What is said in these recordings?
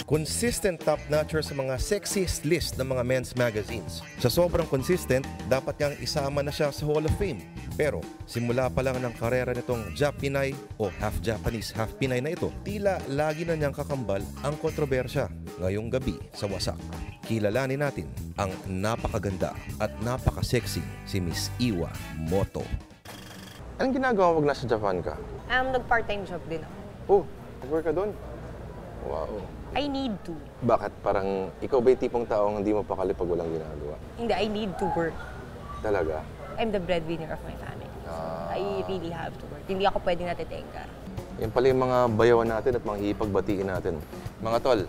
Consistent top-notcher sa mga sexiest list ng mga men's magazines. Sa sobrang consistent, dapat niyang isama na siya sa Hall of Fame. Pero simula pa lang ng karera nitong Jap-Pinay o half-Japanese, half-Pinay na ito, tila lagi na niyang kakambal ang kontrobersya. Ngayong gabi sa Wasak, kilalanin natin ang napakaganda at napaka-sexy si Miss Iwa Moto. Anong ginagawa mo pag nasa Japan ka? Nag-part-time job din ako. Oh, nag-work ka doon? Wow. I need to. Bakit? Parang ikaw ba yung tipong taong hindi mo pakali pag walang ginagawa? Hindi, I need to work. Talaga? I'm the breadwinner of my family. So I really have to work. Hindi ako pwedeng natitengka. Yan pala yung mga bayawan natin at mga ipagbatiin natin. Mga tol,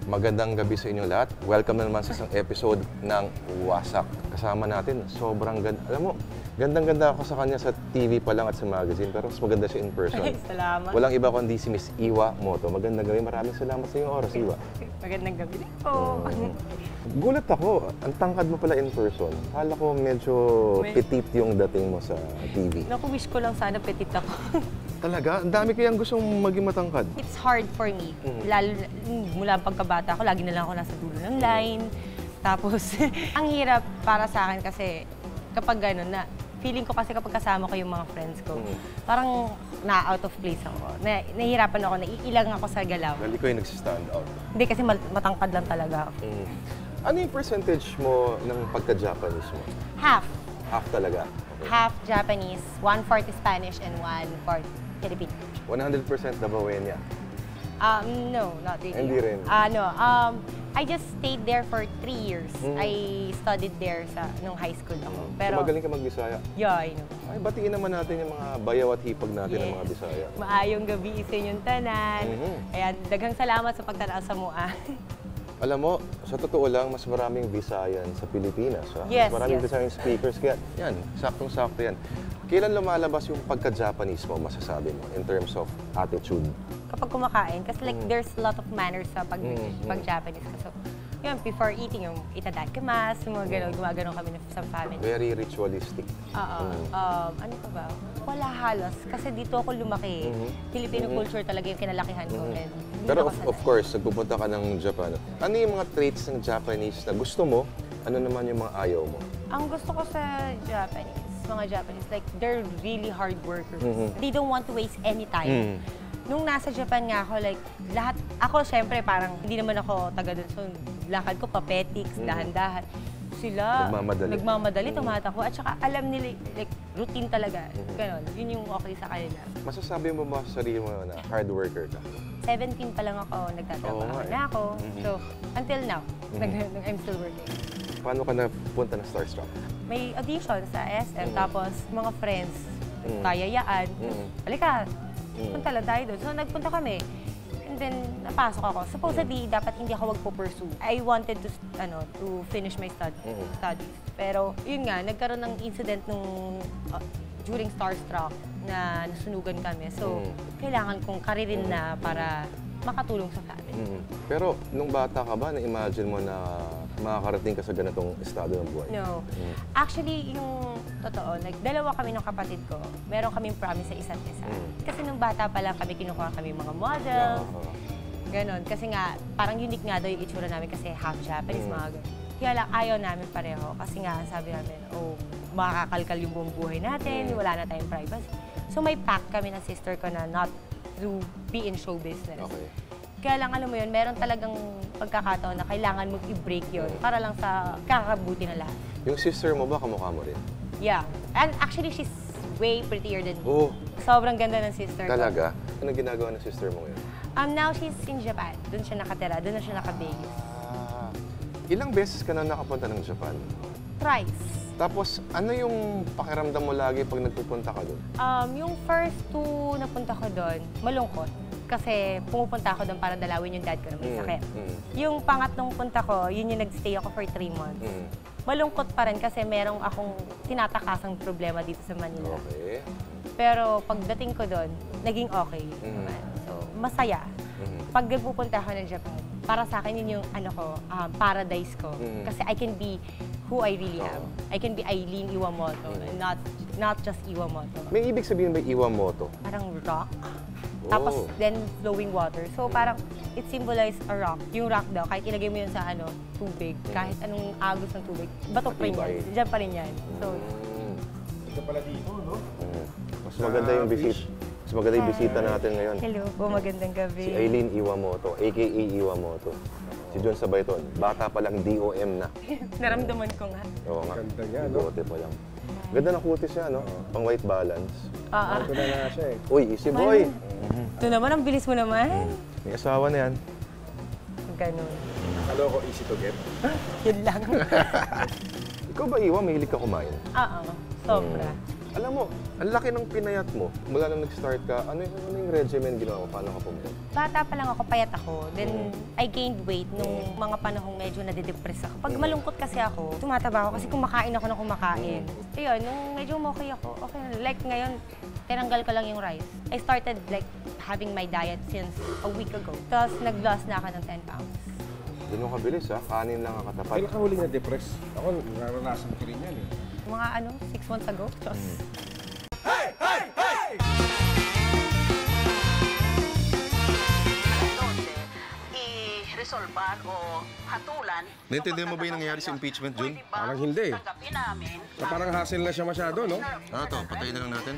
magandang gabi sa inyo lahat. Welcome na naman sa isang episode ng Wasak. Kasama natin, sobrang ganda. Alam mo, gandang-ganda ako sa kanya sa TV pa lang at sa magazine, pero mas maganda siya in person. Ay, salamat. Walang iba kundi si Miss Iwa Moto. Magandang gabi. Maraming salamat sa iyong oras, Iwa. Magandang gabi po. Gulat ako. Ang tangkad mo pala in person. Kala ko medyo petite yung dating mo sa TV. Naku, wish ko lang sana petit ako. Talaga? Ang dami kayang gustong maging matangkad. It's hard for me. Lalo mula pagkabata ko, lagi na lang ako nasa dulo ng line. Tapos, ang hirap para sa akin kasi kapag gano'n na, feeling ko kasi kapag kasama ko yung mga friends ko, parang na-out of place ako. Nahihirapan ako, naiilang ako sa galaw. Hindi ko yung nagsistand out. Hindi kasi matangkad lang talaga ako. Ano yung percentage mo ng pagka-Japanese mo? Half. Half talaga? Okay. Half Japanese, 1/4 Spanish, and 1/4 Filipino. 100% Dabawenya? No, not really. Hindi rin? I just stayed there for 3 years. I studied there nung high school ako. Pero magaling ka mag-Bisaya? Yeah, I know. Ay, batiin naman natin yung mga bayaw at hipag natin ng mga Bisaya. Maayong gabi sa inyong tanan. Kaya daghang salamat sa pagtanaw sa mua. Alam mo, sa totoo lang, mas maraming Visayan sa Pilipinas. Yes, mas maraming yes. Visayan speakers. Kaya yan, saktong-sakto yan. Kailan lumalabas yung pagka-Japanese mo, masasabi mo, in terms of attitude? Kapag kumakain, kasi like there's a lot of manners sa pag-Japanese. So, yun, before eating, yung itadakimasu, mga gano'n, gumagano kami sa family. Very ritualistic. Ano pa ba? Wala halos. Kasi dito ako lumaki. Filipino culture talaga yung kinalakihan ko. And Pero of course, nagpupunta ka ng Japan. Ano yung mga traits ng Japanese na gusto mo? Ano naman yung mga ayaw mo? Ang gusto ko sa mga Japanese, like, they're really hard workers. They don't want to waste any time. Nung nasa Japan nga ako, like, ako syempre parang, hindi naman ako taga doon. So, lakad ko, papetics, dahan-dahan. Sila, nagmamadali, tumatakbo. At saka alam nila, like, routine talaga. Ganon, yun yung okay sa kanila. Masasabi mo ba sa sarili mo na hard worker ka? 17 pa lang ako, nagtatrabaho na ako. So, until now, I'm still working. Paano ka napunta ng Starstruck? May audition sa SM, tapos mga friends, kayayaan. Halika, punta lang tayo doon. So, nagpunta kami. And then, napasok ako. Supposedly, dapat hindi ako magpo-pursue. I wanted to finish my studies. Pero, yun nga, nagkaroon ng incident during Starstruck na nasunugan kami. So, kailangan kong karirin na para makatulong sa family. Pero, nung bata ka ba, na-imagine mo na makakarating ka sa ganitong estado ng buhay? No. Actually, yung totoo, like, dalawa kami ng kapatid ko. Meron kaming promise sa isa't isa. Kasi nung bata pa lang kami, kinukuha kami mga models. Ganon. Kasi nga, parang unique nga daw yung itsura namin kasi half Japanese, mga ganon. Kaya lang, ayaw namin pareho. Kasi nga, sabi namin, makakalkal yung buong buhay natin, wala na tayong privacy. So, may pact kami ng sister ko na not to be in show business. Okay. Kaya lang, alam mo yun, meron talagang pagkakataon na kailangan mo i-break yun para lang sa kakabuti ng lahat. Yung sister mo ba, kamukha mo rin? Yeah. And actually, she's way prettier than me. Oh. Sobrang ganda ng sister ko. Talaga? Ano ginagawa ng sister mo ngayon? Now she's in Japan. Doon siya nakatira. Doon na siya naka-base. Ilang beses ka na nakapunta ng Japan? Thrice. Tapos, ano yung pakiramdam mo lagi pag nagpupunta ka doon? Yung first 2 na punta ko doon, malungkot. Kasi pumupunta ako doon para dalawin yung dad ko na may sakit. Yung pangatlong punta ko, yun yung nagstay ako for 3 months. Malungkot pa rin kasi merong akong tinatakasang problema dito sa Manila. Okay. Pero pagdating ko doon, naging okay naman. So, masaya. Pag nagpupunta ako ng Japan, para sa akin yun yung paradise ko. Kasi I can be who I really am. I can be Eileen Iwamoto, not just Iwamoto. May ibig sabihin ba Iwamoto? Parang rock. Tapos then flowing water. So parang it symbolizes a rock. Yung rock daw, kahit ilagay mo yun sa tubig, kahit anong agos ng tubig, bato pa rin yan. Diyan pa rin yan. So, Ito pala dito, no? Mas maganda yung bisita natin ngayon. hello po, magandang Si gabi. Aileen Iwamoto, aka Iwamoto. Si John Sabayton, bata pa lang DOM na. Naramdaman ko nga. Oo nga. Ganda niya, no? Bigote pa lang. Ganda ng kutis niya, no? Pang white balance. Ito na nga siya eh. Uy, easy boy! Ito naman, ang bilis mo naman. May asawa na yan. Ganun. Hello ko, easy to get. Yun lang. Ikaw ba, Iwa, mahilig ka kumain? Sobra. Alam mo, ang laki ng pinayat mo. Mula nang nag-start ka, ano yung regimen ginawa mo? Paano ka pumayat? Bata pa lang ako, payat ako. Then, I gained weight nung mga panahong medyo nade-depress ako. Pag malungkot kasi ako, tumataba ako kasi kumakain ako ng kumakain. Ayun, nung medyo okay ako, okay na. Like ngayon, tinanggal ko lang yung rice. I started like having my diet since a week ago. Tapos nag-loss na ako ng 10 pounds. Doon yung kabilis, ha? Kanin lang ang katapat. Kailan ka huling na-depress? Ako, naranasan ko rin yan eh. Mga 6 months ago. Diyos. i-resolban o hatulan. Naintindihan mo ba yung nangyayari sa impeachment, Jun? Parang hindi. Tanggapin namin. Na parang hassle na siya masyado, no? Ano to? Patayin na lang natin.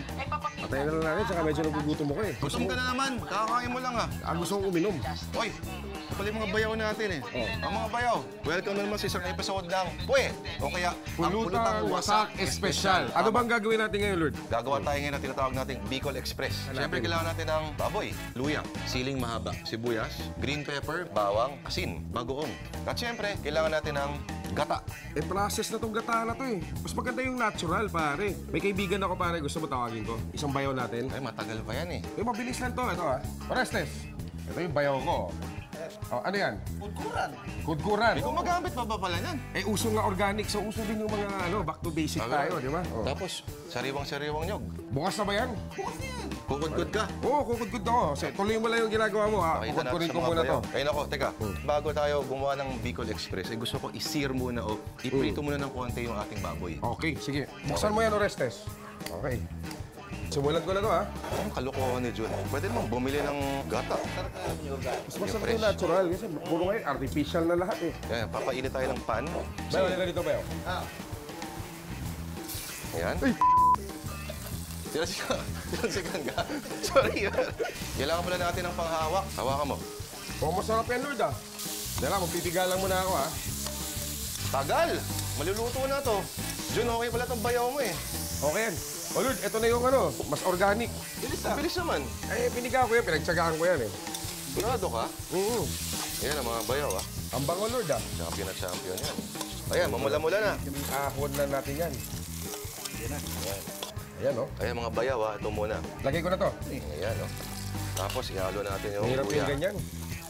Patayin na lang natin, saka medyo nagugutom ako eh. Gusto mo ka na naman. Kakakain mo lang ha. Gusto kong uminom. Hoy, ito pala yung mga bayaw natin eh. Ang mga bayaw, welcome na naman sa isang episode ng Pwe! O kaya, ang Pulutang Wasak Espesyal. Ano bang gagawin natin ngayon, Lord? Gagawa tayo ngayon ng tinatawag nating Bicol Express. Siyempre, kailangan natin ng baboy, luya, siling mahaba, sibuyas, green pepper, bawang, asin, bagoong. At siyempre, kailangan natin ng gata. Eh, process na tong gata na to eh. Mas maganda yung natural, pare. May kaibigan ako, pare. Gusto mo tawagin ko? Isang bayaw natin. Ay, matagal pa yan eh. Eh, mabilis lang to. Ito ah. Orestes. Ito yung bayaw ko. Oh, ano yan? Kudkuran. Ikaw magamit pa ba pala yan? Eh, uso nga organic. So, uso din yung mga back to basic tayo, di ba? Oh. Tapos, sariwang-sariwang nyog. Bukas na ba yan? Kukudkud ka. Oo, kukudkud ako. Kasi tuloy mo lang yung ginagawa mo, ha? Pakita natin Kukudkurin sa ko mga muna to. bayaw. Ayun ako, teka. Bago tayo gumawa ng Bicol Express, eh, gusto ko i-sear muna o iprito muna ng konti yung ating baboy. Okay, sige. Buksan mo yan, Orestes. Okay. Simulan ko na to, ha? Ang kalokohan ni Jun. Pwede naman bumili ng gata. Mas masarap yung natural. Kasi puro ngayon, artificial na lahat, eh. Yan, papainit tayo ng pan. Bayaw, nila dito, bayaw. Ayan. Sila si Ganga. Sorry. Kailangan muna natin ng panghawak. Hawakan mo. Oh, masarap yan, Lord, ha? Dala, magpipigalan muna ako, ha? Tagal! Maluluto na to. Jun, okay pala itong bayaw mo eh. Okay yan. Oh, Lord, ito na yung mas organic. Ang bilis naman. Eh, piniga ko yan, pinagtsagaan ko yan, eh. Sigurado ka? Oo. Ayan ang mga bayaw ah. Ang bango, Lord, ha? Champion na champion yan. Ayan, mamula-mula na. Ahon na natin yan. Ayan, oh. Ayan mga bayaw ah, ito muna. Lagay ko na to. Ayan oh. Tapos ihalo natin yung Mahirap luya. yung ganyan.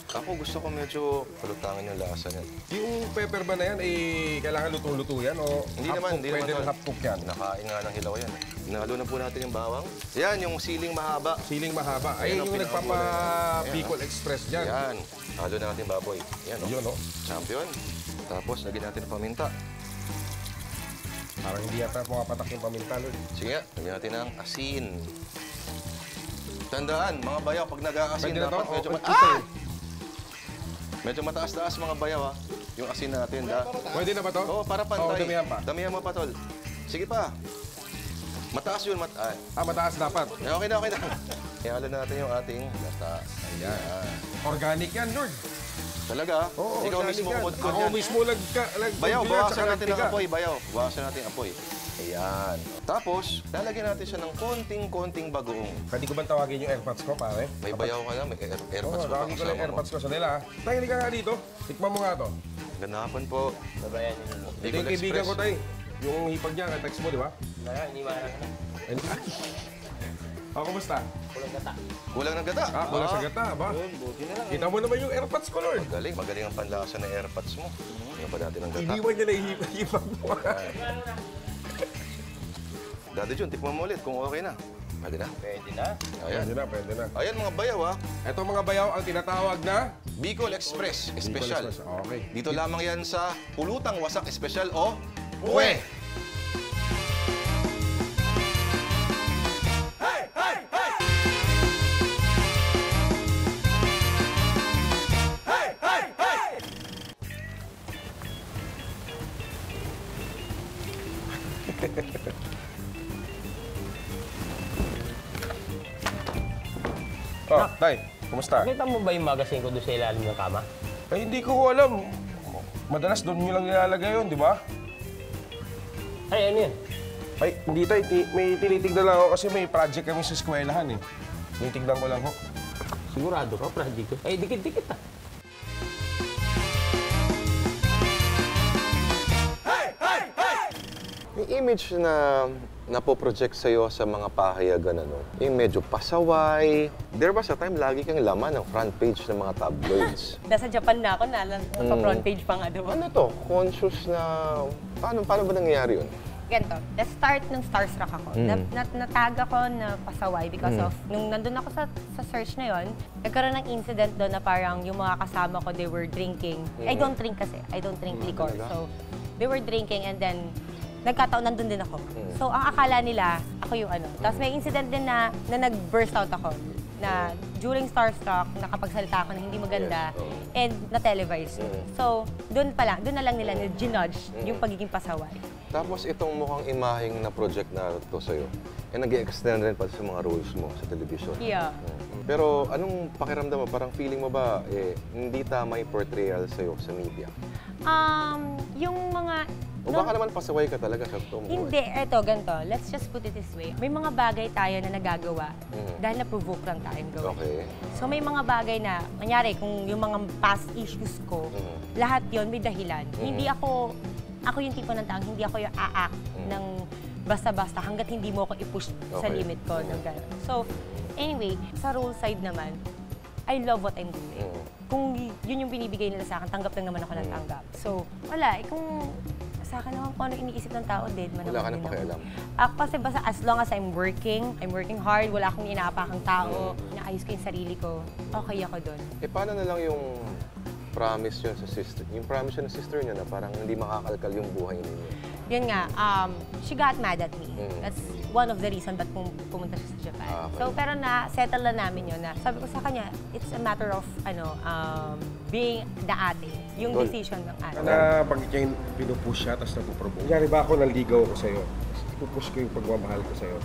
Ako gusto ko medyo palutangin yung lasa niyan. Yung pepper ba na yan, eh, kailangan luto-luto yan? O Hindi half naman, cook, hindi pwede naman. rin half cook yan? Nakain nga ng hilaw yan. Hinalo na po natin yung bawang. Yan, yung siling mahaba. Siling mahaba. Ay, Ayan ang yung pinakabulan. nagpapa-Bicol Express dyan. Yan. Halo na natin baboy. Yan oh. Yun, oh. Champion. Tapos lagyan natin ng paminta. Parang hindi yata pumapatak yung paminta, Lord. Sige nga, lagyan natin ng asin. Tandaan, mga bayaw, pag nag-aasin, Pwede na to? dapat medyo, Oh, ito, eh. medyo mataas-taas mga bayaw ha. Yung asin natin. Pwede na ba to? Oo, para Oo, pantay. damihan pa. Damihan mo pa, tol. Sige pa. Mataas yun, Mataas dapat. Okay na, okay na. Ihalo na natin yung ating gata. Ayan. Organic yan, Lord. Talaga? Oo, Ikaw organic mismo yan. kukudkod Ako yan. mismo Bayaw, yan, bawasan saka natin ng nagtiga. apoy, bayaw. Bawasan natin ang apoy. Ayan. Tapos, lalagyan natin siya ng konting-konting bagoong. Pwede ko bang tawagin yung AirPods ko, pare? May bayaw ka na, may airpods Oo, pa tawagin ko lang yung kasama mo. AirPods ko. Sandali, ha? Tay, hindi ka nga dito. Tikman mo nga to. Ganda hapon po. Sabayan niyo. Ito yung kaibigan ko, tay. Yung hipag niya, text mo, di ba? Iniwanan ko na. Kumusta? Kulang ng gata. Kulang sa gata, ba? Kita mo naman yung AirPods ko, Lord. Magaling ang panlasa ng airpods mo. Yung pa natin ng gata. Iniwan niya na hipag mo. Dati Jun, tikman mo ulit kung okay na. Pwede na. Pwede na. Ayan. Pwede na. Ayan mga bayaw ha. Ito mga bayaw ang tinatawag na Bicol Express Special. Express. Okay. Dito lamang yan sa Pulutang Wasak Special o Pwe! Oh, Tay, kumusta? Nakita mo ba yung magazine ko doon sa ilalim ng kama? Ay, hindi ko alam. Madalas doon nyo lang nilalagay yun, di ba? Ay, ano yan? Ay, hindi Tay. May tinitignan lang ako kasi may project kami sa eskwelahan eh. Tinitignan ko lang ho. Sigurado ka, project ko. Ay, dikit-dikit ah. Yung image na napoproject sa'yo sa mga pahayagan, ano, yung medyo pasaway. There was a time, lagi kang laman ng front page ng mga tabloids. Nasa Japan na ako, nasa-front page pa nga doon. Ano to? Conscious na... Paano ba nangyayari yun? Ganito, let's start nung starstruck ako. Natag ako na pasaway because of, nung nandun ako sa search na yon, nagkaroon ng incident doon na parang yung mga kasama ko, they were drinking. I don't drink kasi. I don't drink liquor. So, they were drinking and then, nagkataon nandun din ako. So, ang akala nila, ako yung ano. Tapos may incident din na nag-burst out ako. Na during Starstruck, nakapagsalita ako na hindi maganda and na-televise. So, doon na lang nila ginudge yung pagiging pasaway. Tapos itong mukhang imaheng na project na to sa'yo, eh nag-extend rin pati sa mga roles mo sa television. Yeah. Pero anong pakiramdam mo? Parang feeling mo ba, hindi tama yung portrayal sa'yo sa media? Yung mga... O baka naman pasaway ka talaga sa totoo mo? Hindi, eto, ganito. Let's just put it this way. May mga bagay tayo na nagagawa dahil na-provoke lang tayong gawin. Okay. So may mga bagay na, kunyari, kung yung mga past issues ko, lahat yon may dahilan. Hindi ako yung tipo ng taong, hindi ako yung a-act ng basta-basta hanggat hindi mo ako i-push sa limit ko. Ng gano'n. So, anyway, sa role side naman, I love what I'm doing. Kung yun yung binibigay nila sa akin, tanggap lang naman ako ng tanggap. So, wala. Kung sa akin naman kung ano iniisip ng tao, dead man Wala ka naman nang din pakialam. ako. Kasi basta as long as I'm working hard, wala akong inaapakang tao, naayos ko yung sarili ko, okay ako doon. Eh paano na lang yung promise yun sa sister? Yung promise yun ng sister niya na parang hindi makakalkal yung buhay ninyo. Yun nga, she got mad at me. That's one of the reasons ba't pumunta siya sa Japan. Okay. So, pero na-settle na namin yun na sabi ko sa kanya, it's a matter of, being the ate. Yung Tol. decision ng ate. Na pag ikaw pinupush siya, tapos napuprovoke. Kunyari ba ako naligaw ko sa'yo, tapos ipupush ko yung pagmamahal ko sa'yo,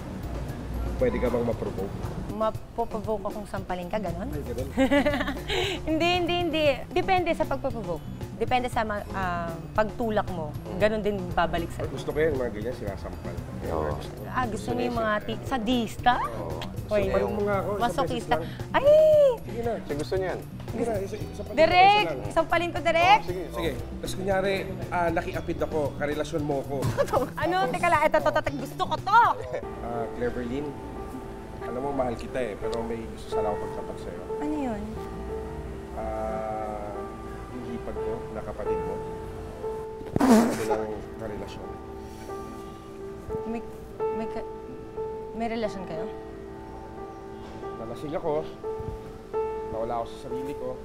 pwede ka bang ma-provoke? Mapoprovoke akong sampalin ka, ganon? Ay, ganun. Hindi. Depende sa pagpaprovoke. Depende sa pagtulak mo. Ganon din babalik sa'yo. Gusto ko yan, mga ganyan, sinasampal. Oo. Gusto mo yung mga sadista? Sampal mo nga ako, isang Masokista. beses lang. Ay! Sige na. Siya gusto niyan. Sige na, isa pa. Direk! Sampalin ko, Direk! Sige. Sige. Tapos kunyari, nakiapid ako, karelasyon mo ako. Ano? Teka lang, ito, gusto ko to! Cleverlyn, alam mo, mahal kita eh, pero may gusto sana ako pagtapat sa'yo. Ano yun? Yung hipag ko na kapatid mo, ano lang karelasyon. May relasyon kayo? Nalasing ako, nawala ako sa sarili ko.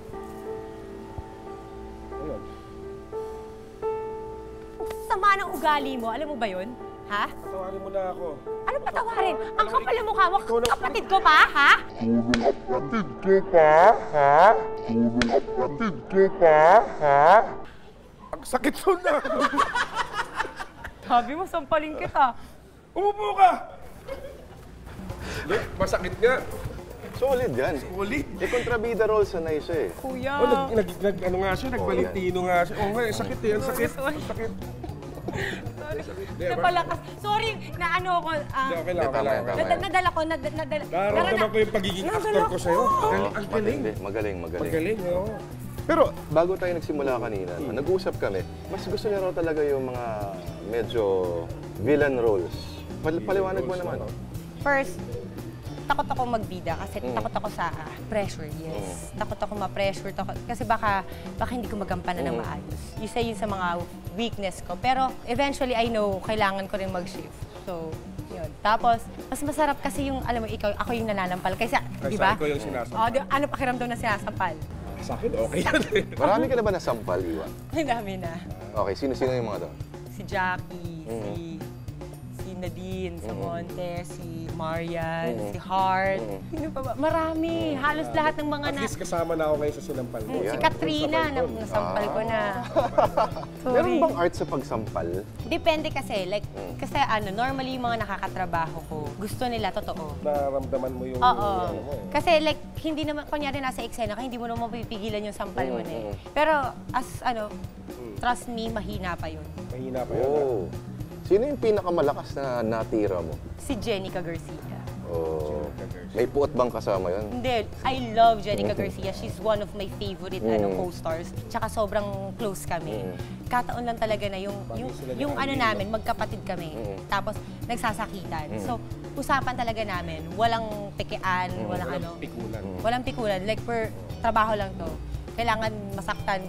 Ayun. Sama ng ugali mo, alam mo ba yun? Ha? Patawarin mo na ako. Ano patawarin? Ang kapal ng mukha mo, kapatid ko pa, ha? Ang sakit nun na! Sabi mo, sampalin kita. Umupo ka! Hindi, masakit nga. Solid yan. Ulit. Eh, kontrabida role sanay siya eh. Kuya. Ano nga siya, nagbalintino nga siya. Oo nga, sakit eh, ang sakit. Sorry. Ang sakit. Napalakas. Sorry, na ano ako. Okay lang, okay lang. Nadala ko. Nararamdaman ko yung pagiging actor ko sa'yo. Ang galing. Magaling. Magaling, oo. Pero bago tayo nagsimula kanina, nag-uusap kami, mas gusto niya raw talaga yung mga medyo villain roles. Paliwanag mo naman. First, takot ako magbida kasi takot ako sa pressure, yes. Takot ako ma-pressure. Kasi baka hindi ko magampanan ng maayos. Isa yun sa mga weakness ko. Pero eventually, I know, kailangan ko rin mag-shift. So, yun. Tapos, mas masarap kasi yung, alam mo, ako yung nananampal. Kaysa, di ba? Ikaw yung sinasampal. Ano pakiramdam na sinasampal? Sa akin, okay yan eh. Marami ka na ba nasampal, Iwan? Ang dami na. Okay, sino-sino yung mga doon? Si Jackie, si Nadine, si Monte, si Marian, si Heart. Sino pa ba? Marami. Halos lahat ng mga At least kasama na ako ngayon sa sinampal mo. Si Katrina, nasampal ko na. Meron bang art sa pagsampal? Depende kasi, like, kasi normally yung mga nakakatrabaho ko, gusto nila totoo. Naramdaman mo yung... Oo. ano mo eh. Kasi like, hindi naman, kunyari nasa eksena ka, hindi mo naman mapipigilan yung sampal mo na eh. Pero as trust me, mahina pa yun. Mahina pa yun. Oh. Sino yung pinakamalakas na natira mo? Si Jenica Garcia. Oh. May puot bang kasama yun? Hindi, I love Jenica Garcia. She's one of my favorite co-stars. Tsaka sobrang close kami. Kataon lang talaga na yung namin, magkapatid kami. Tapos nagsasakitan. So, usapan talaga namin, walang pekean, walang Pikulan. Walang pikulan. Like, per trabaho lang to. Kailangan sasaktan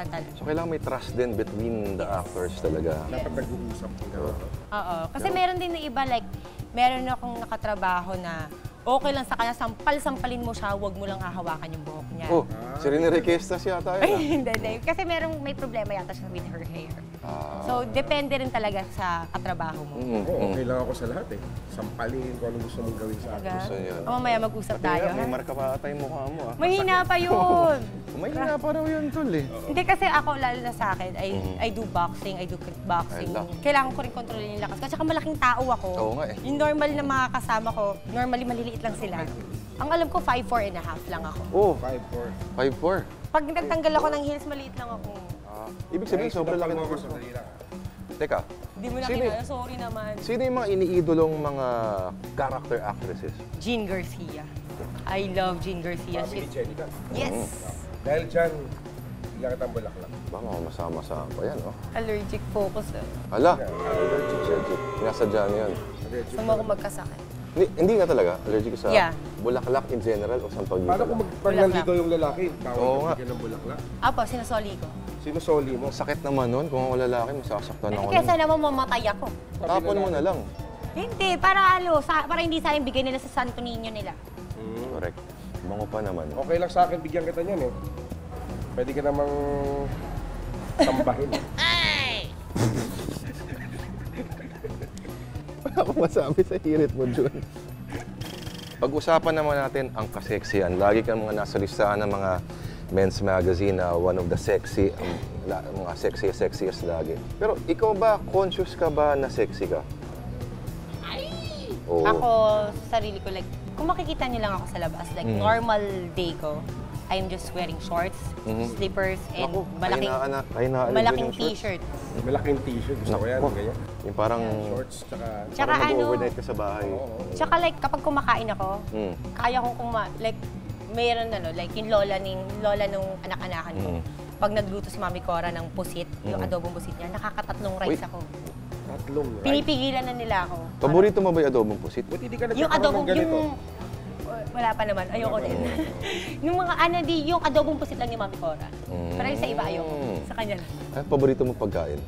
talaga. So, kailangan may trust din between the actors talaga. Dapat nag-uusap ka. Oo. Kasi meron din na iba, like, meron akong nakatrabaho na okay lang sa kanya, sampal-sampalin mo siya, huwag mo lang hahawakan yung buhok niya. Oh, si Rene Requestas yata yun. Hindi. Kasi may problema yata siya with her hair. So, depende rin talaga sa katrabaho mo. Oo, okay lang ako sa lahat eh. Sampalin kung ano gusto mong gawin sa akin. Gusto niya. Mamaya mag-usap tayo. May marka pa ata yung mukha mo ah. Mahina pa yun! Mahina pa raw yun, tol eh. Hindi kasi ako, lalo na sa akin, I do boxing, I do kickboxing. Kailangan ko rin kontrolin yung lakas. Kasi malaking tao ako. Oo nga eh. Yung normal na mga kasama ko, normally maliliit lang sila. Ang alam ko, 5'4.5" lang ako. Oh, 5'4". 5'4". Pag nagtanggal ako ng heels, maliit lang ako. Ibig sabihin, sobrang laki ng gusto. Teka, Hindi mo na Sino- kinaya, sorry naman. sino yung mga iniidolong mga character actresses? Jean Garcia. I love Jean Garcia. Family Jenica. Yes! Dahil dyan, bigyan kitang bulaklak. Baka masama-sama pa yan, oh. Allergic focus. Hala, allergic. Nasadya niya yan. Gusto mo ako magkasakit. Hindi nga talaga, allergic ka sa Yeah. bulaklak in general o sampag Paano kung pag nandito yung lalaki, tawag Oo ka nga. bigyan ng bulaklak? Apo, sinasoli ko. Sinusoli mo. Sakit naman nun, kung ako lalaki, masasaktan ako Kesa nun. naman mamatay ako. Tapon mo na lang. Hindi, para para hindi sa akin bigay nila sa Santo Niño nila. Correct. Bango pa naman. Okay lang sa akin, bigyan kita niyan eh. Pwede ka namang tambahin. Wala akong masabi sa hirit mo, Jun. Pag-usapan naman natin ang kaseksihan. Lagi kang mga nasa listahan ng mga men's magazine na one of the sexy, mga sexiest lagi. Pero ikaw ba, conscious ka ba na sexy ka? Oo. Ako, sa sarili ko, like, kung makikita niyo lang ako sa labas, like, normal day ko, I'm just wearing shorts, slippers, and Ako, malaking yung shorts. t-shirt. Malaking t-shirt, gusto ko yan. Naku. Ganyan. Yung parang, Shorts, tsaka... Tsaka parang ano, mag-overnight ka sa bahay. tsaka like, kapag kumakain ako, Mm. kaya kong like, mayroon like, yung lola nung anak-anakan ko. Pag nagluto si Mami Cora ng pusit, yung adobong pusit niya, nakakatatlong rice ako. Tatlong rice. Pinipigilan na nila ako. Paborito mo ba yung adobong pusit? Buti di ka Yung nagkakaroon adobong, ng ganito. wala pa naman, ayoko din. Yung mga yung adobong pusit lang ni Mami Cora. Pero yung sa iba ayoko, sa kanya lang. Ano paborito mo pagkain?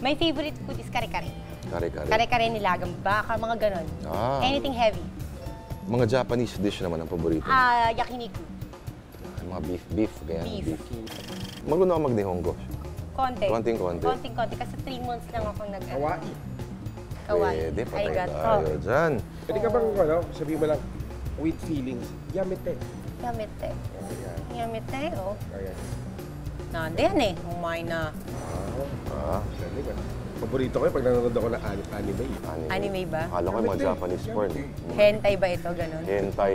My favorite food is kare-kare. Kare-kare. Kare-kare nilagang baka, mga ganon. Ah. Anything heavy. Mga Japanese dish naman ang paborito. Yakiniku. Mga beef, ganyan. Beef. Marunong ako mag-nihongo. Konti. Konting-konti. Konting-konti. Kasi 3 months lang ako Hawaii. Kawaii. Pwede, I patay got tayo dyan. Pwede ka bang, sabihin mo lang, with feelings, yamete. Yamete. Ayan. Yamete, oh. Ayan. Nandiyan eh. Umay na. Galing ah. Paborito ko yun pag nanonood ako ng anime. Anime ba? Akala ko yung mga Japanese porn. Hentai ba ito? Ganon. Hentai.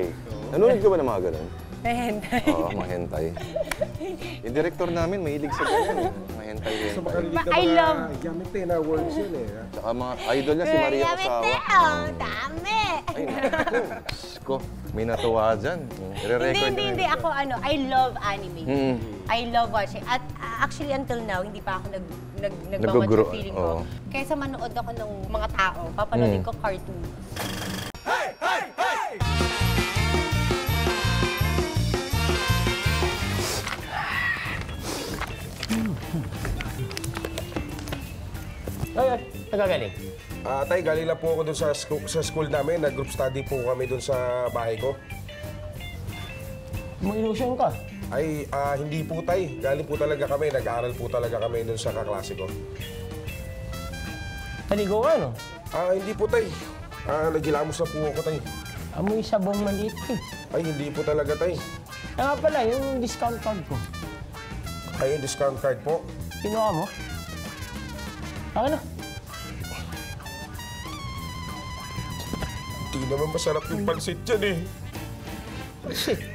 Nanonood ka ba ng mga ganun? Hentai. Oo, mga hentai. Yung director namin, mahilig sa ganyan eh. Mga hentai. Gusto makarinig ka I mga love- yamete na words yun eh. Tsaka mga idol niya, si Maria Yamete, Osawa. oh. Dami. Ay, naku. Diyos ko, may natuwa dyan. Re-record Hindi. Ako I love anime. I love watching. At actually until now, hindi pa ako nagmamatured Nag-grow, feeling oo. ko. Kaysa manood ako ng mga tao, papanoodin ko cartoon. Ay, nagagaling. Tay, galing lang po ako dun sa school namin. Nag-group study po kami dun sa bahay ko. May illusion ka. Ay, hindi po tay. Galing po talaga kami. Nag-aaral po talaga kami dun sa kaklase ko. Naligo ka, no? Hindi po tay. Nagilamos na po ako tay. Amoy sabong maliit eh. Ay, hindi po talaga tay. Nga pala, yung discount card ko. Ay, yung discount card po. Kinuha mo? Baka na. Hindi naman masarap yung pansit dyan eh. Shit.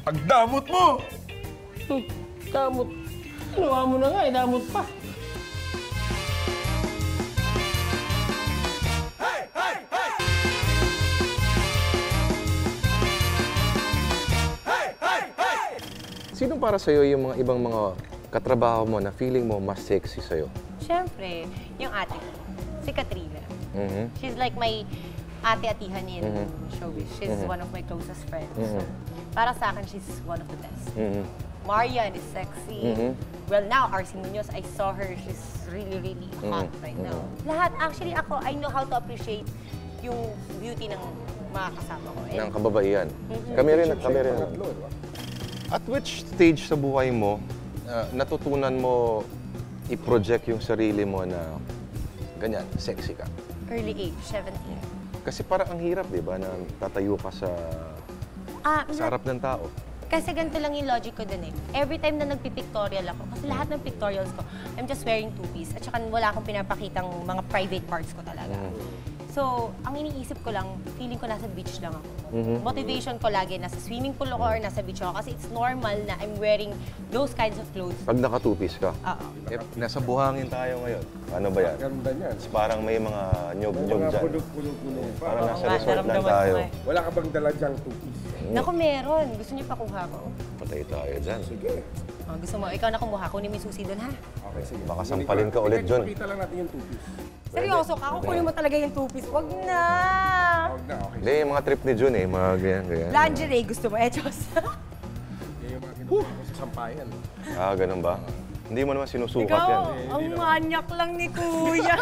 Ang damot mo! Damot. Ginawa mo na nga eh, damot pa. Sino para sa'yo yung mga ibang mga katrabaho mo na feeling mo mas sexy sa'yo? Siyempre, yung ate ko, si Katrina. Mhm. She's like my ate-atihan in showbiz. She's one of my closest friends. So, para sa akin, she's one of the best. Marian is sexy. Well, now, RC Munoz, I saw her. She's really, really hot right now. Lahat, actually, ako, I know how to appreciate yung beauty ng mga kasama ko. Ng kababaihan. Kami rin. Pangatlo, di ba? At which stage sa buhay mo natutunan mo i-project yung sarili mo na ganyan, sexy ka? Early age, 17. Kasi parang ang hirap, di ba, na tatayo ka sa harap ng tao. Kasi ganito lang yung logic ko dun eh. Every time na nagpipictorial ako, kasi lahat ng pictorials ko, I'm just wearing two-piece. At saka wala akong pinapakitang mga private parts ko talaga. So, ang iniisip ko lang, feeling ko nasa beach lang ako. Motivation ko lagi, nasa swimming pool ako or nasa beach ako. Kasi it's normal na I'm wearing those kinds of clothes. Pag naka-two-piece ka, Oo. nasa buhangin tayo ngayon. Ano ba yan? Ganda niyan. Parang may mga nyog-nyog Mga dyan. puno-puno pa. Parang Oo nasa nga, resort lang naramdaman ko tayo. nga eh. Wala ka bang dala dyang two-piece? Naku, meron. Gusto niyo pakuha ko? Patay tayo dyan. Sige. Oh, gusto mo, ikaw na kumuha. Kunin mo yung susi doon, ha? Okay, sige. Baka sampalin ka ulit dyan. Pakita lang natin yung two-piece. Seryoso ka? Kukunin mo talaga yung two-piece. Wag na! Huwag na, okay. Hindi, yung mga trip ni Jun eh, mga ganyan. Lingerie, gusto mo? Chos. Yan yung mga ginagawa ko sa sampayan. Ganun ba? Hindi mo naman sinusukat Ikaw, yan. ang manyak lang ni Kuya.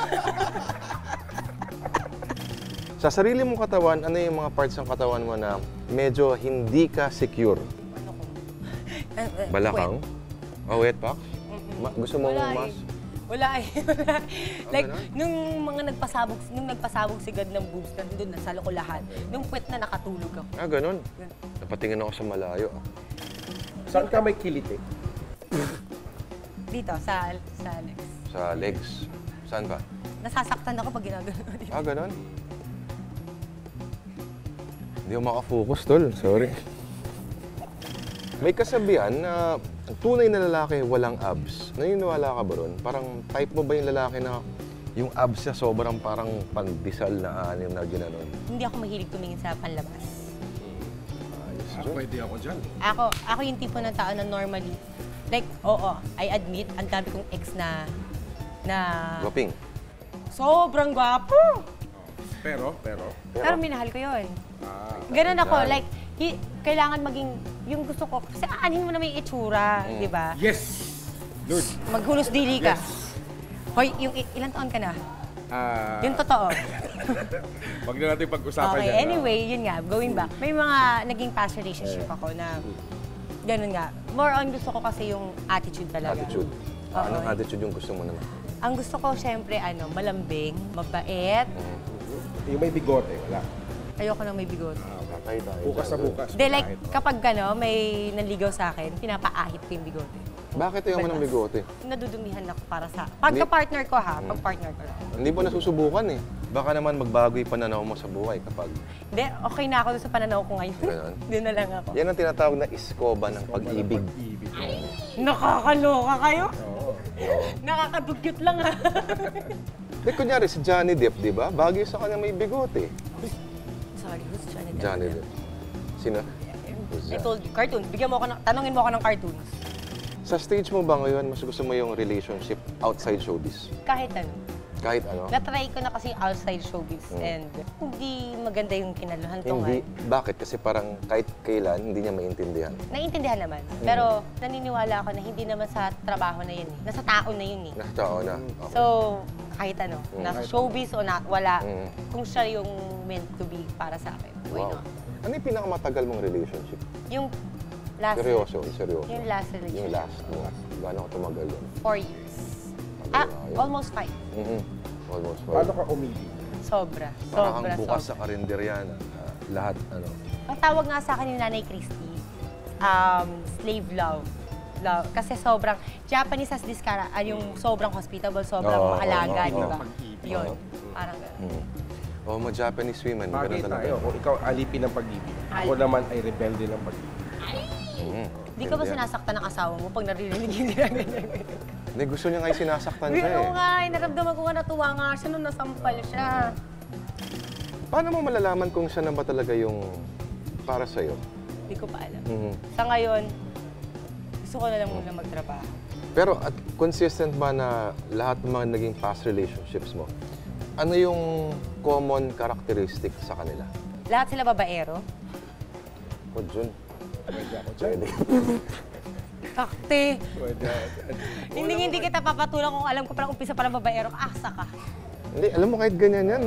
Sa sarili mong katawan, ano yung mga parts ng katawan mo na medyo hindi ka secure? Balakang? Wet pack? Gusto mo Wala mas? Wala eh. Like, nung nagpasabog si God ng boobs, nandun na, salo ko lahat. Nung puwet na nakatulog ako. Ganun. Napatingin ako sa malayo. Saan ka may kilit eh? Dito, sa legs. Sa legs. Saan ba? Nasasaktan ako pag ginagano dito. Ganun. Hindi ako makafocus, tol. Sorry. May kasabihan na ang tunay na lalaki walang abs. Naniniwala ka ba ron? Parang type mo ba yung lalaki na yung abs niya sobrang parang pandesal na anim na ginanon? Hindi ako mahilig tumingin sa panlabas. Pwede ako dyan. Ako yung tipo ng tao na normally, like, oo, I admit, ang dami kong ex na Gwaping. sobrang gwapo. Pero? Pero minahal ko yun. Ganun ako, like, kailangan maging, yung gusto ko, kasi aanin mo na may itsura, di ba? Yes! Lord. Maghulos dili ka. Hoy, yung ilang taon ka na? Yung totoo. Wag na natin pag-usapan Okay, yan. anyway, yun nga, going back. May mga naging past relationship ako na, ganun nga. More on gusto ko kasi yung attitude talaga. Attitude. Anong attitude yung gusto mo naman? Ang gusto ko, syempre, malambing, mabait. Yung may bigote, wala. Ayoko nang may bigot. Patay tayo. Bukas na bukas. Hindi, like, kapag may nanligaw sa akin, pinapaahit ko yung bigote. Bakit ayaw mo ng bigote? Nadudumihan ako para sa... Pagka-partner ko ha, pag-partner ko lang. Hindi mo nasusubukan eh. Baka naman magbago yung pananaw mo sa buhay kapag... Hindi, okay na ako doon sa pananaw ko ngayon. Ganon? Doon na lang ako. Yan ang tinatawag na iskoba ng pag-ibig. Nakakaloka kayo? Nakakadugyot lang ha. Di kunyari si Johnny Depp, di ba? Bagay sa kanya may bigote. Sorry, who's Johnny Depp? Johnny Depp. Sino? I told you, cartoon. Bigyan mo ako ng, tanungin mo ako ng cartoons. Sa stage mo ba ngayon, mas gusto mo yung relationship outside showbiz? Kahit ano. Kahit ano? Na-try ko na kasi yung outside showbiz and hindi maganda yung kinaluhan ko Hindi. Bakit? Kasi parang kahit kailan, hindi niya maintindihan. Naiintindihan naman. Pero naniniwala ako na hindi naman sa trabaho na yun eh. Nasa tao na yun eh. Nasa tao na. Okay. So, kahit ano, nasa showbiz o wala, Mm. kung siya yung meant to be para sa akin, why Wow. not? Ano yung pinakamatagal mong relationship? Yung last Seryoso, seryoso. Yung last relationship. Yung last mo. Gaano ka tumagal yun? 4 years. Tagal na yun. Almost 5. Almost Paano 5. ka umili? Sobra. Para kang Sobra, bukas sobra. sa karinderya na lahat, ano. Ang tawag nga sa akin ni Nanay Christy, slave love. love. Kasi sobrang, Japanese has this yung sobrang hospitable, sobrang maalaga, di ba? Yun, parang gano'n. Oh, mga Japanese women. Bagay ganun talaga. tayo. Kung ikaw alipin ng pag-ibig, ako naman ay rebelde ng pag-ibig. Hindi ka ba sinasaktan ng asawa mo pag narinig yun nila ganyan? Hindi, gusto niya nga yung sinasaktan siya Oo eh. nga, naramdaman ko nga natuwa nga siya nung nasampal siya. Paano mo malalaman kung siya na ba talaga yung para sa'yo? Hindi ko pa alam. Sa ngayon, gusto ko na lang muna magtrabaho. Pero at consistent ba na lahat ng mga naging past relationships mo, ano yung common characteristic sa kanila? Lahat sila babaero. O, Jun. Pwede ako dyan. Kakte. Pwede ako dyan. Hindi kita papatulang kung alam ko parang umpisa pa ng babaero. Asa ka. Hindi, alam mo kahit ganyan yan,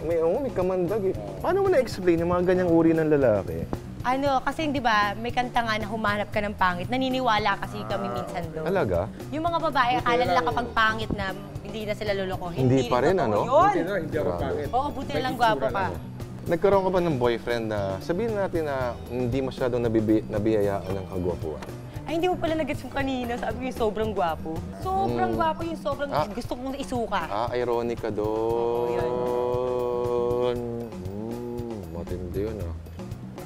may kamandag eh. Paano mo na-explain yung mga ganyang uri ng lalaki? Kasi di ba, may kanta nga na humanap ka ng pangit. Naniniwala kasi kami minsan doon. Talaga? Yung mga babae, akala nila kapag pangit na hindi na sila lolokohin. Hindi pa rin, totoo ano? Yun. Buti na, hindi ako pangit. Oo, buti na May lang gwapo itsura ka. lang. Nagkaroon ka ba ng boyfriend na sabihin natin na hindi masyadong nabiyayaan ng kagwapuan? Ay, hindi mo pala nag-gets yung kanina. Sabi ko yung sobrang gwapo. Sobrang gwapo yung sobrang gusto kong isuka. Ironic ka doon. Matindi yun ah.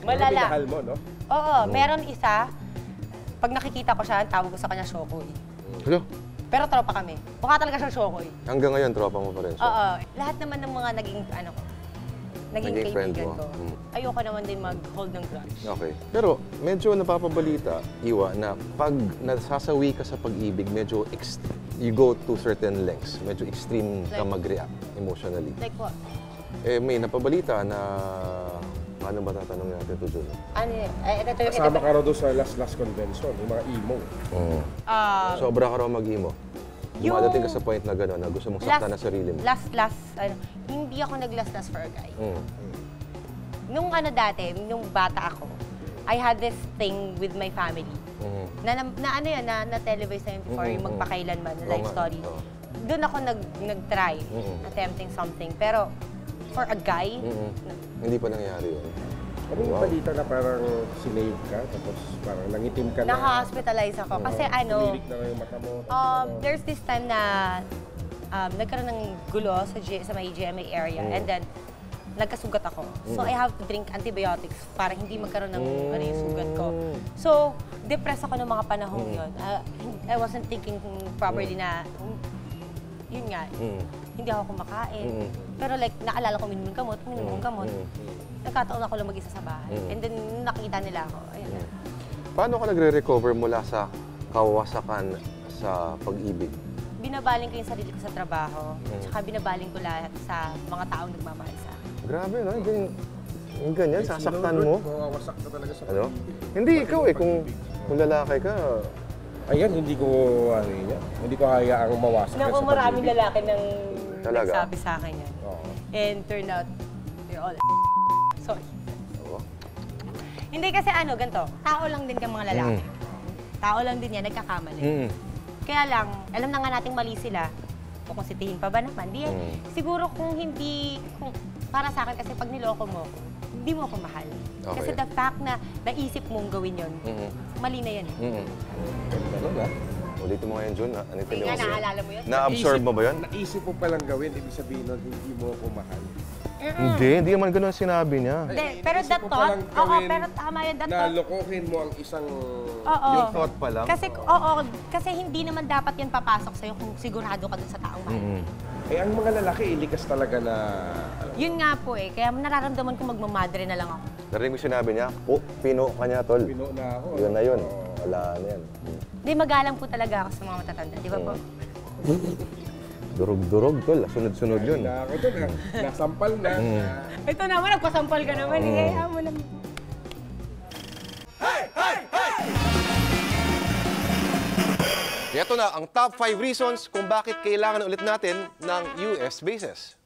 Malala. Minahal mo, no? Oo, meron isa. Pag nakikita ko siya, ang tawag ko sa kanya Shokoy. Hello? Pero tropa kami. Mukha talaga siyang Shokoy. Hanggang ngayon, tropa mo pa rin siya? Oo. Lahat naman ng mga naging Naging friend kaibigan mo. ko. Ayoko naman din mag-hold ng grudge. Okay. Pero medyo napapabalita, Iwa, na pag nasasawi ka sa pag-ibig, medyo you go to certain lengths. Medyo extreme ka mag-react emotionally. Like what? May napabalita na... Paano ba tatanungin natin ito, Jun? Kasama ka raw doon sa last convention, yung mga emo. Sobra ka raw mag-emo. Dumadating ka sa point na gano'n, na gusto mong saktan na sarili mo. Hindi ako nag-last for a guy. Nung nung bata ako, I had this thing with my family. Na televise na yun before yung magpakailanman, na life story. Doon ako nag-try, attempting something. Pero for a guy, Hindi pa nangyayari yun. Ano yung balita na parang sinave ka, tapos parang nangitim ka na? naka-hospitalize ako. Kasi Tumirik na yung mata mo. there's this time na nagkaroon ng gulo sa may GMA area and then nagkasugat ako. So I have to drink antibiotics para hindi magkaroon ng yung sugat ko. So depressed ako ng mga panahon yun. I wasn't thinking properly na yun nga, hindi ako kumakain. Pero like, naalala ko minum gamot. Nagkataon ako lang mag-isa sa bahay. And then, nakita nila ako. Ayun. Paano ka nagre-recover mula sa kawasakan sa pag-ibig? Binabaling ko yung sarili ko sa trabaho. Tsaka binabaling ko lahat sa mga taong nagmamahal sa akin. Grabe, no? Yung ganyan, sasaktan mo. Mawawasak ka talaga sa Ano? pag-ibig. Hindi, ikaw eh. Kung lalaki ka, Ayan, hindi ko hindi ko hayaang mawasak ka Naku, sa maraming pag-ibig. lalaki nang Talaga? nagsabi sa akin yan. Oo. And turned out, they're all sorry. Oo. Hindi kasi ganito, tao lang din kang mga lalaki. Tao lang din yan, nagkakamali. Kaya lang, alam na nga nating mali sila. Kukonsintihin pa ba naman? Di, siguro kung para sa akin kasi pag niloko mo, hindi mo ako mahal. Okay. Kasi the fact na naisip mong gawin yon, mali na yan. Ganun na. Ulitin mo ngayon, Jun. Hindi nga, naalala mo yun? Na-absorb mo ba yun? Naisip mo palang gawin, ibig sabihin nun, hindi mo ako mahal. Hindi naman ganun ang sinabi niya. Hindi, pero Naisip that mo thought, palang oo, gawin pero tama yun, that na thought. lokohin mo ang isang... Oo. Yung thought pa lang? Kasi hindi naman dapat yan papasok sa'yo kung sigurado ka dun sa taong mahal. Eh, ang mga lalaki, ilikas talaga na... Yun nga po kaya nararamdaman ko magmamadre na lang ako. Narinig mo sinabi niya, pino ka niya, tol. Pino na ako. Yun na yun. Wala na yan. Hindi, magalang po talaga ako sa mga matatanda, di ba po? Durog-durog, tol. Sunod-sunod yun. Na ako doon, nasampal na. Ito naman, nagpasampal ka naman. Kaya mo lang. Ito na ang top 5 reasons kung bakit kailangan ulit natin ng US bases.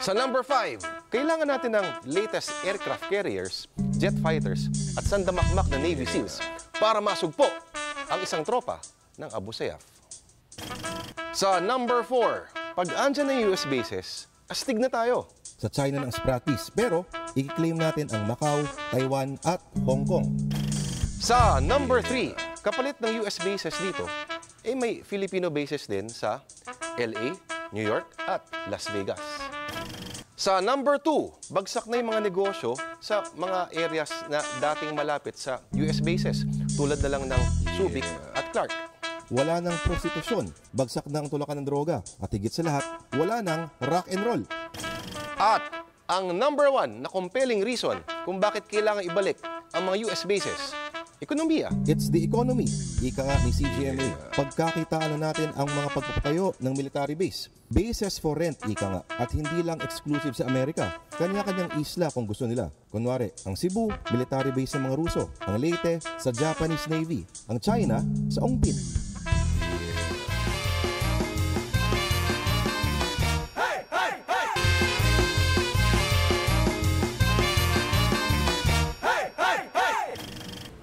Sa number 5, kailangan natin ng latest aircraft carriers, jet fighters, at sandamakmak na Navy SEALs para masugpo ang isang tropa ng Abu Sayyaf. Sa number 4, pag andyan ng US bases, astig na tayo. Sa China ng Spratis, pero i-claim natin ang Macau, Taiwan at Hong Kong. Sa number 3, kapalit ng US bases dito, may Filipino bases din sa LA, New York at Las Vegas. Sa number 2, bagsak na yung mga negosyo sa mga areas na dating malapit sa US bases, tulad na lang ng Subic at Clark. Wala nang prostitusyon, bagsak na ang tulakan ng droga, at higit sa lahat, wala nang rock and roll. At ang number 1 na compelling reason kung bakit kailangan ibalik ang mga US bases, ekonomiya. It's the economy. Ika nga ni CGMA. Pagkakitaan na natin ang mga pagpapatayo ng military base. Bases for rent, ika nga. At hindi lang exclusive sa Amerika. Kanya-kanyang isla kung gusto nila. Kunwari, ang Cebu, military base ng mga Ruso. Ang Leyte, sa Japanese Navy. Ang China, sa Ongpin.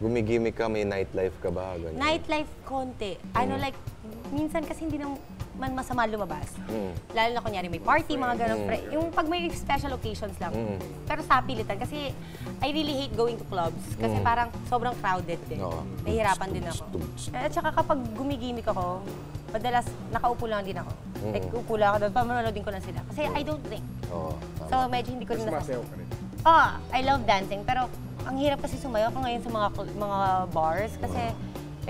Gumigimik ka, may nightlife ka ba? Ganyan. Nightlife konti. Like, minsan kasi hindi naman masama lumabas. Lalo na kunyari may party, mga ganun. Yung pag may special occasions lang. Pero sa pilitan, kasi I really hate going to clubs. Kasi parang sobrang crowded din. Nahihirapan din ako. At saka kapag gumigimik ako, madalas nakaupo lang din ako. Like, upo lang ako doon, pamanood din ko lang sila. Kasi I don't drink. So, medyo hindi ko rin Sumasayaw ka rin. I love dancing, pero ang hirap kasi sumayaw ako ngayon sa mga bars kasi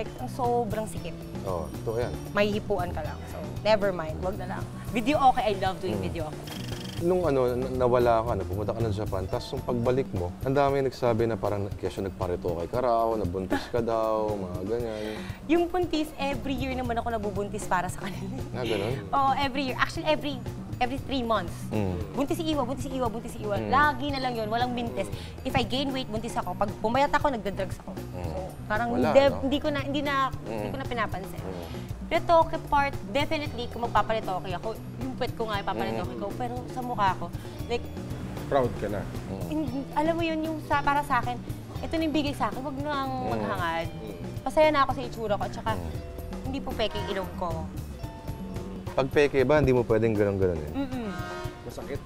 like, ang sobrang sikip. Totoo yan. May hipuan ka lang. So, never mind. Wag na lang. Video okay. I love doing video okay. Nung nawala ka, pumunta ka ng Japan, tapos yung pagbalik mo, ang dami nagsabi na parang kesyo nagparito kay ka raw, nabuntis ka daw, mga ganyan. Yung buntis, every year naman ako nabubuntis para sa kanila. Ganun? Every year. Actually, every 3 months. Buntis si Iwa, buntis si Iwa, buntis si Iwa. Lagi na lang yun, walang mintes. If I gain weight, buntis ako. Pag pumayat ako, nagda-drugs ako. So, parang hindi ko na pinapansin. Retoke part, definitely, kung magpapalitoke ako, yung puwet ko nga ipapalitoke ko, pero sa mukha ko, like, Proud ka na. alam mo yun, yung para sa akin, ito na yung bigay sa akin, wag nang maghangad. Pasaya na ako sa itsura ko, at saka, hindi po peke yung ilong ko. Pag peke ba, hindi mo pwedeng gano'n-gano'n eh? Masakit.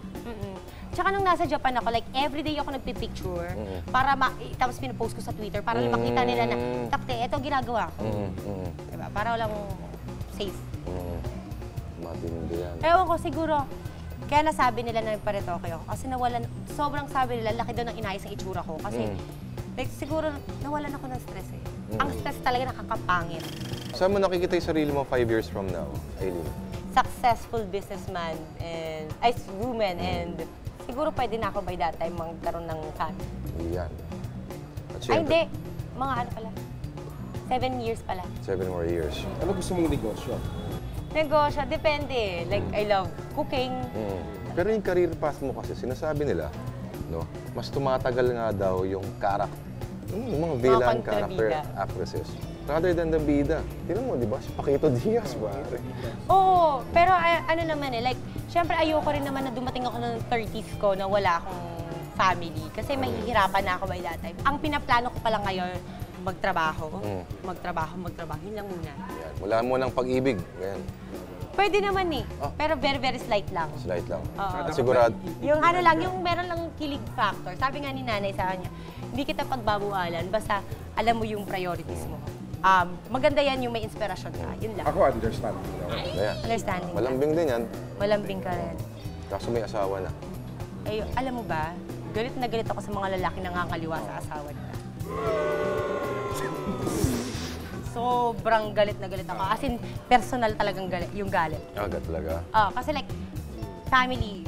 Tsaka nung nasa Japan ako, like, everyday ako nagpipicture para tapos pinapost ko sa Twitter para makita nila na, takte, ito ginagawa ko. Diba? Para walang safe. Matindi yan. Ewan ko, siguro, kaya nasabi nila na nagparetoke ako. Kasi sobrang sabi nila, laki daw ng inayos ang itsura ko. Kasi, like, siguro, nawalan ako ng stress eh. Ang stress talaga nakakapangit. Saan mo nakikita yung sarili mo 5 years from now, Aileen? Successful businessman and woman and siguro pwede na ako by that time magkaroon ng family. Yan. At Ay, hindi. Mga ano pala. 7 years pala. 7 more years. Ano gusto mong negosyo? Negosyo, depende. Like, I love cooking. Pero yung career path mo kasi, sinasabi nila, no, mas tumatagal nga daw yung yung mga villain character actresses. Rather than the bida. Tignan mo, di ba? Si Paquito Diaz ba? Oo, pero ano naman like, syempre ayoko rin naman na dumating ako ng 30s ko na wala akong family. Kasi mahihirapan na ako by that time. Ang pinaplano ko pala ngayon, magtrabaho. Yun lang muna. Yan. Wala mo ng pag-ibig. Yan. Pwede naman eh. Pero very, very slight lang. Slight lang. Oo. Sigurado. Yung ano lang, yung meron lang kilig factor. Sabi nga ni nanay sa kanya, hindi kita pagbabualan, basta alam mo yung priorities mo. Maganda yan yung may inspirasyon ka. Yun lang. Ako, understanding na. Ayan. Understanding ka. Malambing din yan. Malambing ka rin. Kaso may asawa na. Ay, alam mo ba, galit na galit ako sa mga lalaki na ngangaliwa sa asawa nila. Sobrang galit na galit ako. As in, personal talagang galit, yung galit. Agad talaga. Kasi like, family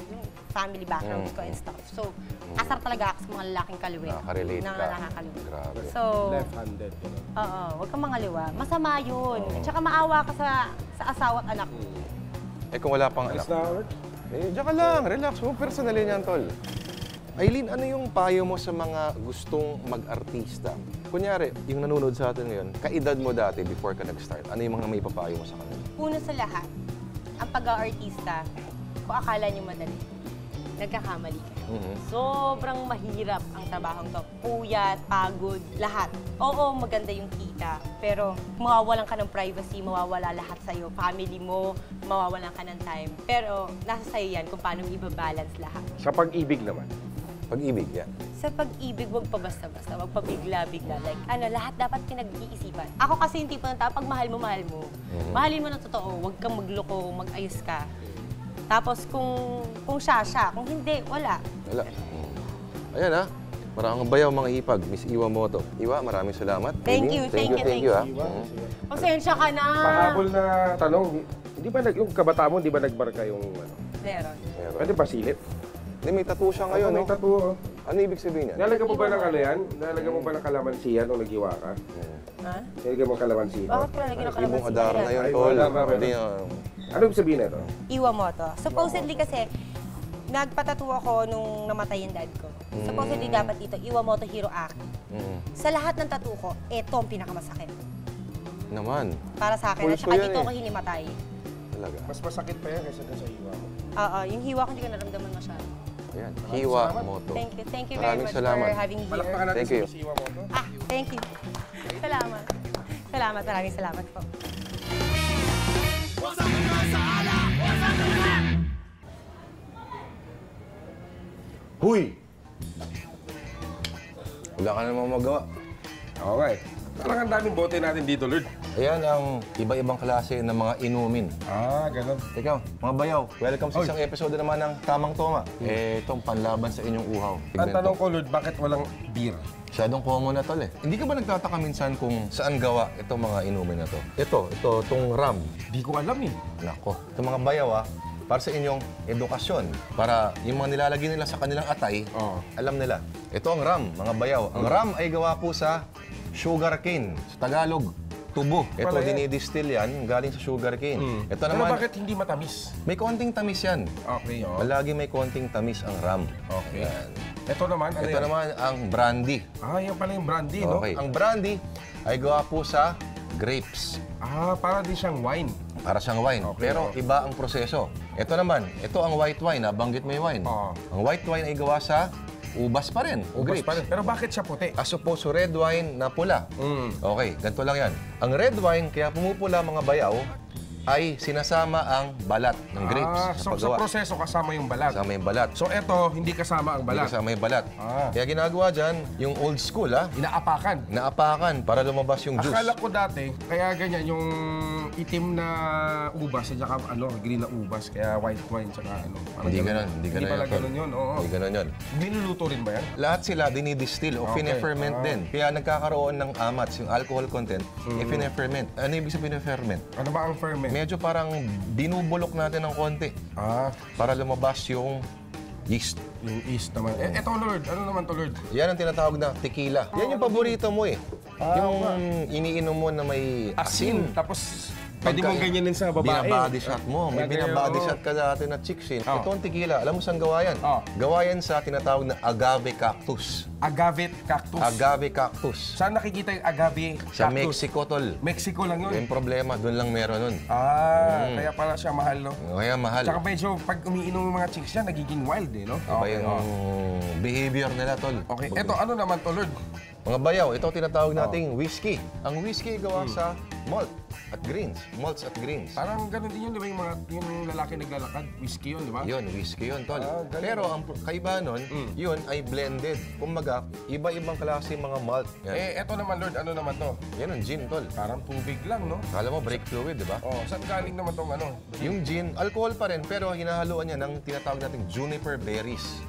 backgrounds ko and stuff. So, asar talaga ako sa mga lalaking kaliwi. Nakaka-relate ka. Nakakaliwa. Grabe. So, Left-handed. oo, huwag kang mangaliwa. Masama yun. At saka maawa ka sa asawa at anak. Kung wala pang anak. Is na, Art? Diyan ka lang. Relax. Huwag personalin yan, tol. Aileen, ano yung payo mo sa mga gustong mag-artista? Kunyari, yung nanonood sa atin ngayon, kaedad mo dati before ka nag-start. Ano yung mga may papayo mo sa kanila? Una sa lahat, ang pag-aartista, kung akala niyo madali, nagkakamali kayo. Sobrang mahirap ang trabahong to. Puyat, pagod, lahat. Oo, maganda yung kita. Pero mawawalan ka ng privacy, mawawala lahat sa'yo. Family mo, mawawalan ka ng time. Pero nasa sa'yo yan kung paano i-balance lahat. Sa pag-ibig naman. Pag-ibig, yan. Sa pag-ibig, wag pa basta-basta, wag pa bigla-bigla. Like, lahat dapat pinag-iisipan. Ako kasi yung tipo ng tao, pag mahal mo, mahal mo. Mahalin mo ng totoo, wag kang magloko, mag-ayos ka. Tapos kung siya, kung hindi, wala. Wala. Ayan ha. Maraming bayaw mga hipag, Miss Iwa Moto. Iwa, maraming salamat. Thank you. ha. Pasensya ka na. Pahabol na tanong, hindi ba yung kabataan mo, hindi ba nagbarka yung ano? Meron. Pwede ba silit? Hindi, may tattoo siya ngayon, May no? tattoo. Ano ibig sabihin yan? Nalagyan mo ba ng ano yan? Nalagyan mo ba ng kalamansiyan nung naghiwa ka? Ha? Nalagyan mo ng kalamansiyan? Bakit pala lagi ng Ibong kalamansi? adara na yun, Ay, tol. wala ba, Hindi, Ano ibig sabihin nito? Iwamoto. Supposedly kasi, nagpatattoo ako nung namatay yung dad ko. Supposedly dapat dito, Iwamoto Hiro Aki. Sa lahat ng tattoo ko, ito ang pinakamasakit. naman. Para sa akin. At Pulso saka yan dito eh. ako hinimatay. Talaga. Mas masakit pa yan kaysa sa iwa mo. Oo, yung hiwa ko hindi ko naramdaman masyado. Ayan. Hiwa Moto. Thank you very Maraming much salamat. for having me here. Palakpakan natin Thank you. si Miss Iwa mo to. Thank you. Salamat. Maraming salamat po. Huy! Wala ka namang magawa. Okay. Parang ang daming bote natin dito, Lord. Ayan ang iba-ibang klase ng mga inumin. Ganun. Ikaw, mga bayaw, welcome sa isang episode naman ng Tamang Toma. Itong panlaban sa inyong uhaw. Ang tanong ko, Lord, bakit walang beer? Masyadong common na tol eh. Hindi ka ba nagtataka minsan kung saan gawa itong mga inumin na to? Itong ram. Di ko alam eh. Nako, itong mga bayaw para sa inyong edukasyon. Para yung mga nilalagay nila sa kanilang atay, alam nila. Ito ang ram, mga bayaw. Ang ram ay gawa po sa sugarcane. Sa Tagalog, tubo. Ito, Pala yan. dinidistill yan galing sa sugarcane. Ito Pero naman, bakit hindi matamis? may konting tamis yan. Okay, Palagi may konting tamis ang ram. Okay. Yan. Ito naman, ano Ito yan? naman ang brandy. Yan pala yung brandy, no? Okay. Ang brandy ay gawa po sa grapes. Para din siyang wine. Para siyang wine. Okay, Pero iba ang proseso. Ito naman, ito ang white wine. Banggit mo yung wine. Ang white wine ay gawa sa ubas pa rin. O Ubas grapes. pa rin. Pero bakit siya puti? As opposed to red wine na pula. Okay, ganito lang yan. Ang red wine, kaya pumupula mga bayaw, ay sinasama ang balat ng grapes. So sa proseso kasama yung balat. Kasama yung balat. So ito, hindi kasama ang Hindi balat. kasama yung balat. Kaya ginagawa dyan, yung old school, Inaapakan. naapakan para lumabas yung juice. Akala ko dati, kaya ganyan yung itim na ubas at saka green na ubas, kaya white wine tsaka parang Hindi ganun. ganun. Hindi ganun pala yun, tol. ganun yun, oo. Hindi ganun yun. Niluluto rin ba yan? Lahat sila dinidistill o Okay. fine-ferment din. Kaya nagkakaroon ng amats, yung alcohol content, fine-ferment. Ano ibig sabihin ng ferment? Ano ba ang ferment? Medyo parang binubulok natin ng konti para lumabas yung yeast. Yung yeast naman. Eto, Lord. Ano naman to, Lord? Yan ang tinatawag na tequila. Yan yung paborito mo eh. Yung iniinom mo na may asin. Tapos, pwede mong ganyanin sa babae. Binabody shot mo. May binabody shot ka dati na chicks eh. Ito ang tequila. Alam mo saan gawa yan? Gawa yan sa tinatawag na agave cactus. Agave cactus. Agave cactus. Saan nakikita yung agave cactus? Sa Mexico, tol. Mexico lang yun. Yung problema, doon lang meron nun. Kaya pala siya mahal, no? Kaya mahal. Tsaka medyo, pag umiinom ng mga chicks yan, nagiging wild eh, no? Iba yung behavior nila, tol. Okay, eto, ano naman to, Lord? Mga bayaw, ito tinatawag nating whiskey. Ang whiskey gawa sa malt at grains. Malts at grains. Parang ganun din yun, di ba? Yung lalaki naglalakad, whiskey yun, di ba? Yun, whiskey yun, tol. galing. Pero ang kaiba nun, yun ay blended. Kumbaga, iba-ibang klase mga malt. Yan. Eto naman, Lord, ano naman to? Yan ang gin, tol. Parang tubig lang, no? Kala mo, brake fluid, di ba? Saan galing naman tong ano? Yung gin, alcohol pa rin, pero hinahaluan niya ng tinatawag nating juniper berries.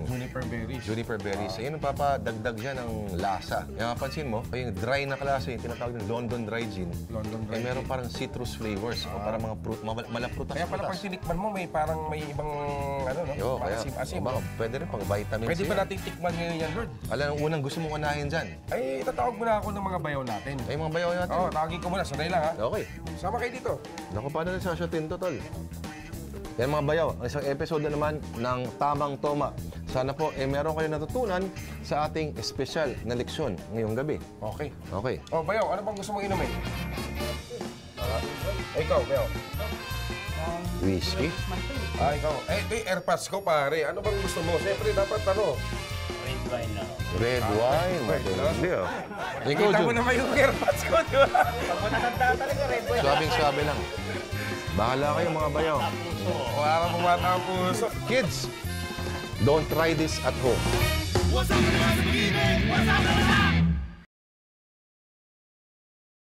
Juniper berries. Juniper berries. Ayun ang papadagdag siya ng lasa. Kaya mapansin mo, yung dry na klase, yung tinatawag ng London Dry Gin, London Dry meron parang citrus flavors o parang mga fruit, malaprutas. Kaya pala pag tinikman mo, may parang may ibang, ano, no? Yo, kaya, Asim-asim. baka pwede rin pang vitamins. Pwede ba yan. natin tikman ngayon yan, Lord? Alam, ang unang gusto mong unahin dyan. Ay, tatawag mo na ako ng mga bayaw natin. Ay, mga bayaw natin. Tawagin ko muna. Sanay lang, ha? Okay. Sama kayo dito. Naku, paano rin sashotin to, tol? Yan mga bayaw, ang isang episode na naman ng Tamang Toma. Sana po, meron kayo natutunan sa ating espesyal na leksyon ngayong gabi. Okay. Okay. Bayaw, ano bang gusto mong inumin? Ikaw, bayaw. Whiskey? Ikaw. Ito yung airpads ko, pare. Ano bang gusto mo? Siyempre, dapat ano? Red wine. Hindi ah. Ikaw, Kita mo Jun. naman yung airpads ko, di ba? Swabing-swabe lang. Bahala kayo mga bayaw. Para bumata ang puso. Kids, don't try this at home. Wasak na naman sa pag-ibig! Wasak na lahat!